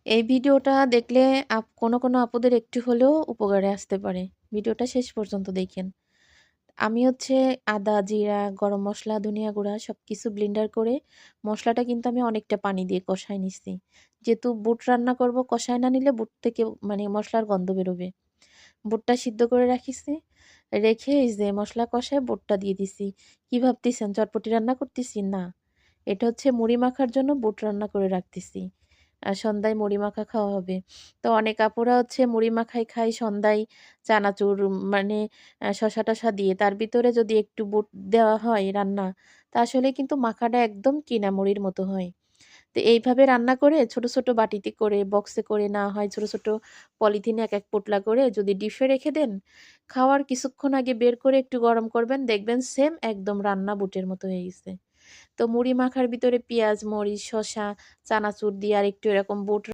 এই ভিডিওটা দেখলে কোনো আপুদের একটু হলেও উপকারে আসতে পারে। ভিডিওটা শেষ পর্যন্ত দেখেন। আমি হচ্ছে আদা, জিরা, গরম মসলা, ধনিয়া গুঁড়া সবকিছু ব্লেন্ডার করে মসলাটা কিন্তু আমি অনেকটা পানি দিয়ে কষায় নিচ্ছি। যেহেতু বুট রান্না করব, কষায় না নিলে বুট থেকে মানে মসলার গন্ধ বেরোবে। বুটটা সিদ্ধ করে রাখিছি। রেখে এই যে মসলা কষায় বুটটা দিয়ে দিছি। কি ভাবতেছেন চটপটি রান্না করতেছি? না। এটা হচ্ছে মুড়ি মাখার জন্য বুট রান্না করে রাখতেছি। সন্ধ্যায় মুড়ি মাখা খাওয়া হবে। তো অনেক আপুরা হচ্ছে মুড়ি মাখাই খায় সন্ধ্যায় চানাচুর মানে শসা-টসা দিয়ে তার ভিতরে যদি একটু বুট দেওয়া হয় রান্না, তা আসলে কিন্তু মাখাটা একদম কিনা মুড়ির মতো হয়। তো এইভাবে রান্না করে ছোট, ছোট বাটিতে করে, বক্সে করে না হয় ছোট, ছোট পলিথিনে এক, এক পোটলা করে যদি ডিপে রেখে দেন, খাওয়ার কিছুক্ষণ আগে বের করে একটু গরম করবেন, দেখবেন সেম একদম রান্না বুটের মতো হয়ে গেছে। তো মুড়ি মাখার ভিতরে পেঁয়াজ, মরিচ, শসা, চানাচুর দিয়ে আর একটু এরকম বুট